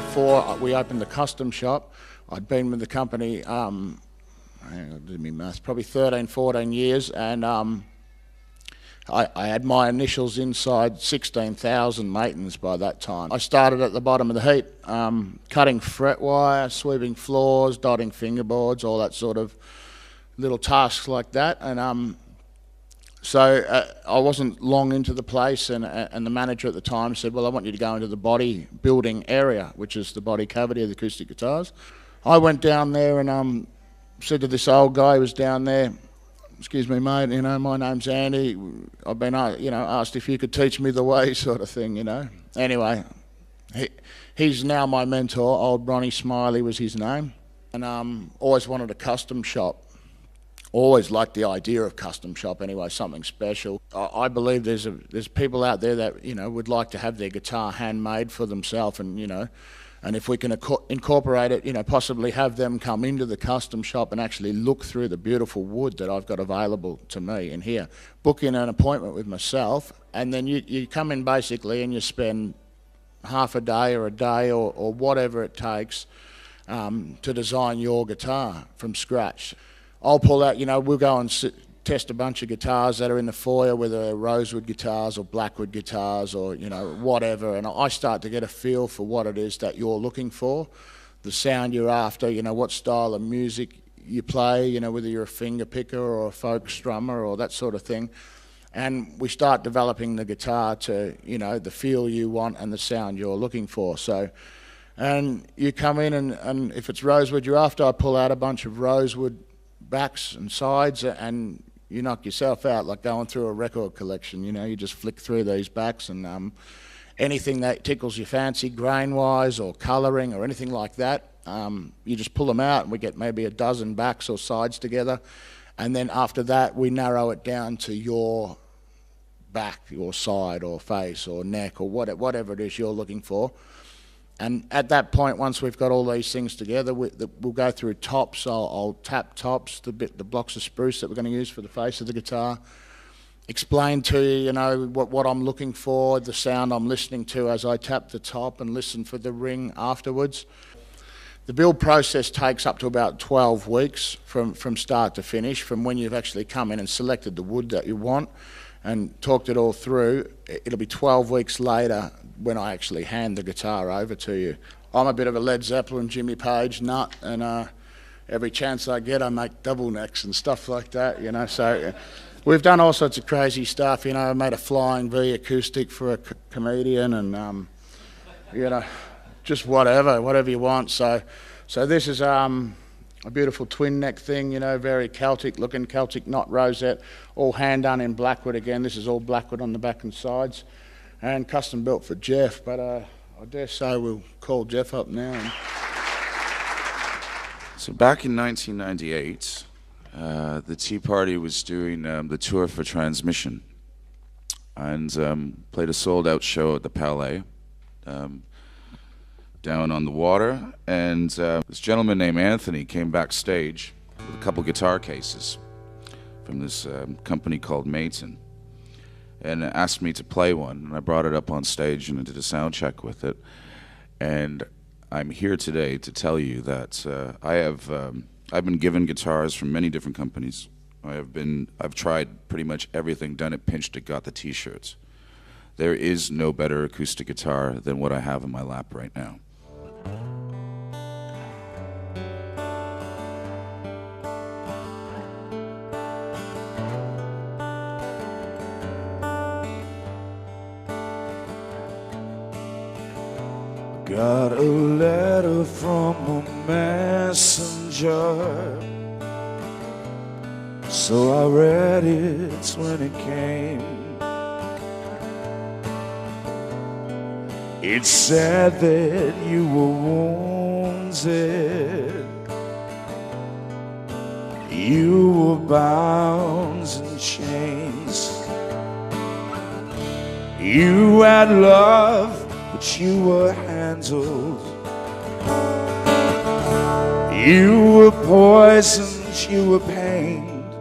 before we opened the custom shop, I'd been with the company, I did my maths, probably 13, 14 years, and I had my initials inside 16,000 Matons by that time. I started at the bottom of the heap, cutting fret wire, sweeping floors, dotting fingerboards, all that sort of little tasks like that. And so I wasn't long into the place, and the manager at the time said, well, I want you to go into the body building area, which is the body cavity of the acoustic guitars. I went down there and said to this old guy who was down there, excuse me, mate, you know, my name's Andy. I've been, asked if you could teach me the way, sort of thing, you know. Anyway, he's now my mentor. Old Ronnie Smiley was his name. And always wanted a custom shop. Always liked the idea of custom shop anyway, something special. I believe there's people out there that, you know, would like to have their guitar handmade for themselves, and, you know, and if we can incorporate it, you know, possibly have them come into the custom shop and actually look through the beautiful wood that I've got available to me in here. Book in an appointment with myself, and then you come in basically and you spend half a day or whatever it takes to design your guitar from scratch. I'll pull out, you know, we'll go and test a bunch of guitars that are in the foyer, whether they're rosewood guitars or blackwood guitars or, you know, whatever, and I start to get a feel for what it is that you're looking for, the sound you're after, you know, what style of music you play, you know, whether you're a finger picker or a folk strummer or that sort of thing. And we start developing the guitar to, you know, the feel you want and the sound you're looking for. So, and you come in and if it's rosewood you're after, I pull out a bunch of rosewood backs and sides, and you knock yourself out like going through a record collection. You know, you just flick through these backs, and anything that tickles your fancy grain wise or colouring or anything like that, you just pull them out, and we get maybe a dozen backs or sides together, and then after that we narrow it down to your back, your side or face or neck or whatever it is you're looking for. And at that point, once we've got all these things together, we'll go through tops. I'll tap tops, the blocks of spruce that we're going to use for the face of the guitar. Explain to you, you know, what I'm looking for, the sound I'm listening to as I tap the top, and listen for the ring afterwards. The build process takes up to about 12 weeks from start to finish, from when you've actually come in and selected the wood that you want and talked it all through. It'll be 12 weeks later when I actually hand the guitar over to you. I'm a bit of a Led Zeppelin, Jimmy Page nut, and every chance I get I make double necks and stuff like that, you know. So we've done all sorts of crazy stuff, you know. I made a flying V acoustic for a comedian, and you know, just whatever you want. So this is a beautiful twin neck thing, you know, very Celtic looking, Celtic knot rosette, all hand done in blackwood again. This is all blackwood on the back and sides, and custom built for Jeff, but I dare say we'll call Jeff up now. So back in 1998, the Tea Party was doing the tour for Transmission, and played a sold-out show at the Palais down on the water, and this gentleman named Anthony came backstage with a couple guitar cases from this company called Maton, and asked me to play one, and I brought it up on stage and I did a sound check with it. And I'm here today to tell you that I've been given guitars from many different companies. I've tried pretty much everything, done it, pinched it, got the t-shirts. There is no better acoustic guitar than what I have in my lap right now. Got a letter from a messenger, so I read it when it came. It said that you were wounded, you were bound in chains, you had love, but you were handled. You were poisoned, you were pained.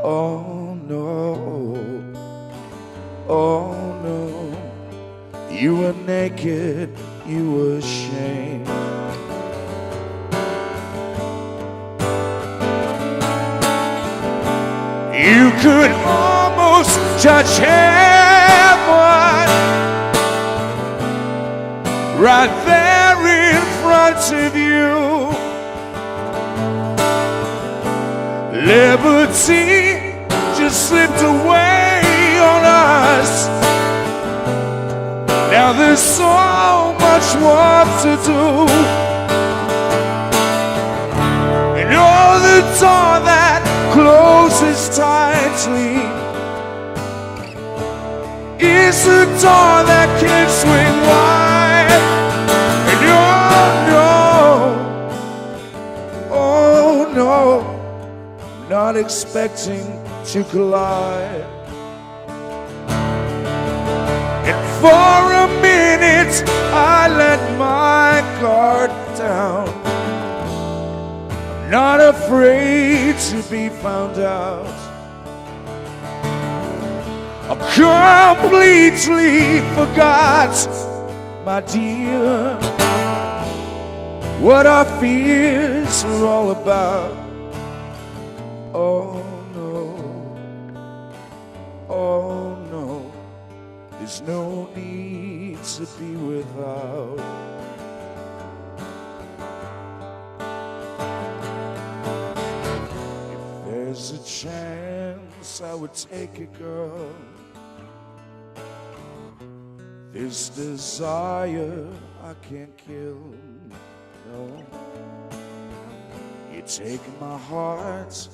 Oh no, oh no. You were naked, you ashamed. You could almost touch heaven right there in front of you. Liberty just slipped away on us. Now there's so much work to do. And oh, the door that closes tightly is the door that can swing wide. And oh no, I'm not expecting to collide. And for a minute I let my guard down. I'm not afraid to be found out. I completely forgot, my dear, what our fears were all about. Oh no, there's no need to be without. If there's a chance I would take it, girl. This desire I can't kill, no. You take my heart,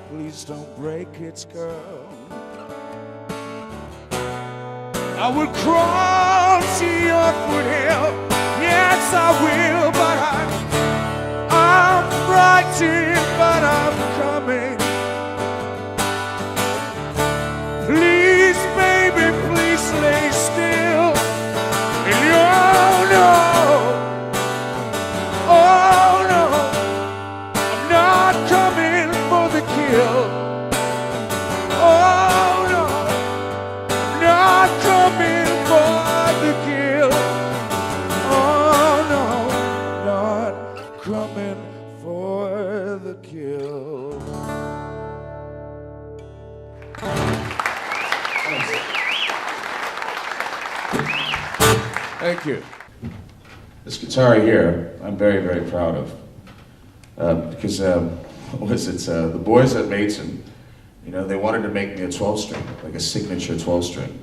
please don't break it, girl. I will crawl to your foothill, yes I will, but I'm frightened, but I'm coming. Please, baby, please lay still. And oh no, I'm not coming for the kill. Oh no, I'm not coming for the kill. Oh no, not coming for the kill. Thank you. This guitar here, I'm very, very proud of. Because, what was it, the boys at Maton, you know, they wanted to make me a 12-string, like a signature 12-string.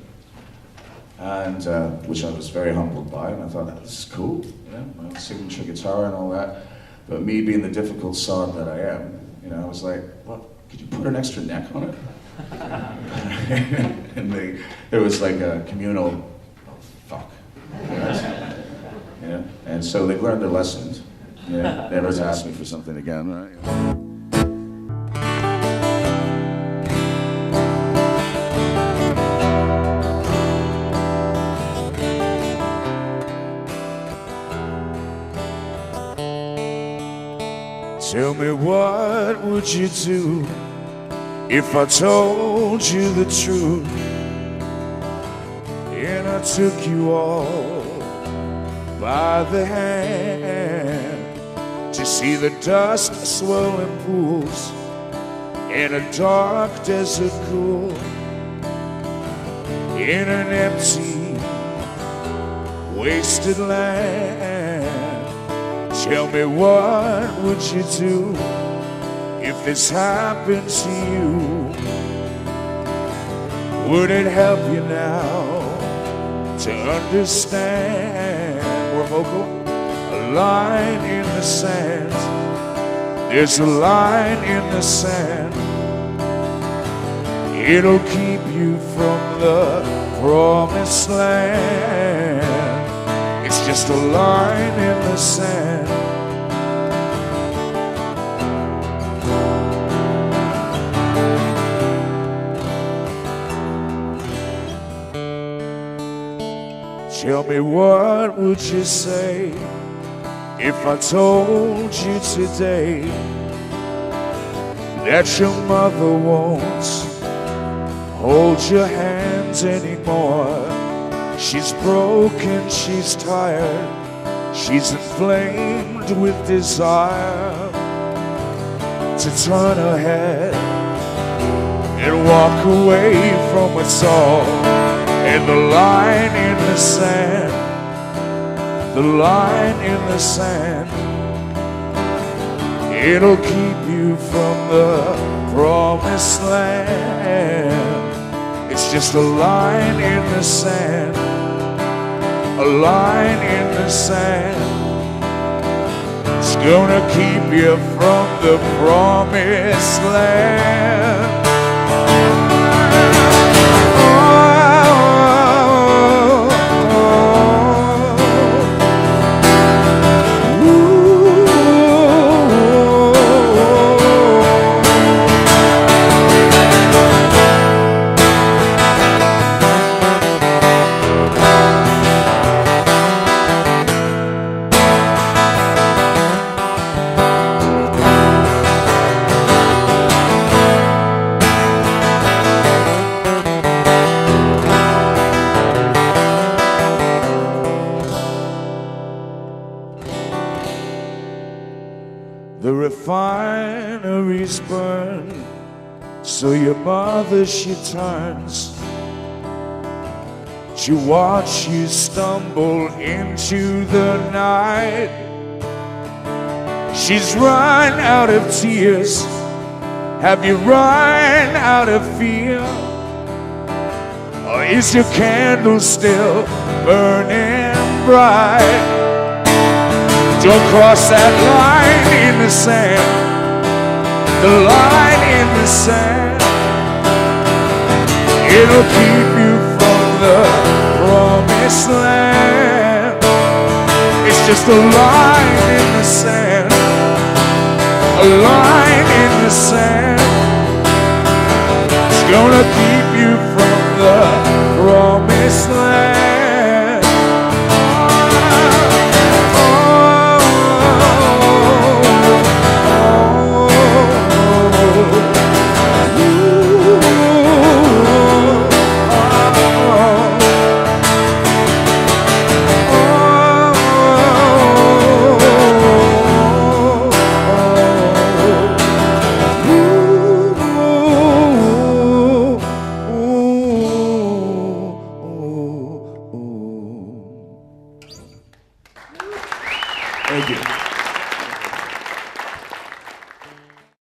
And, which I was very humbled by, and I thought, this is cool, you know, my signature guitar and all that. But me being the difficult sod that I am, you know, I was like, well, could you put an extra neck on it? And there was like a communal, oh, fuck. You know? And so they've learned their lessons. Yeah, never ask me for something again, right? Tell me, what would you do if I told you the truth and I took you all by the hand to see the dust swirling pools in a dark desert cool in an empty, wasted land? Tell me, what would you do if this happened to you? Would it help you now to understand? More vocal. A line in the sand. There's a line in the sand. It'll keep you from the promised land. It's just a line in the sand. Tell me, what would you say if I told you today that your mother won't hold your hands anymore? She's broken, she's tired, She's inflamed with desire to turn her head and walk away from us all. And the line in the sand, the line in the sand, it'll keep you from the promised land. It's just a line in the sand, a line in the sand. It's gonna keep you from the promised land. The refinery's burned, so your mother she turns to watch you stumble into the night. She's run out of tears. Have you run out of fear? Or is your candle still burning bright? Don't cross that line in the sand, the line in the sand. It'll keep you from the promised land. It's just a line in the sand, a line in the sand. It's gonna keep you from the promised land.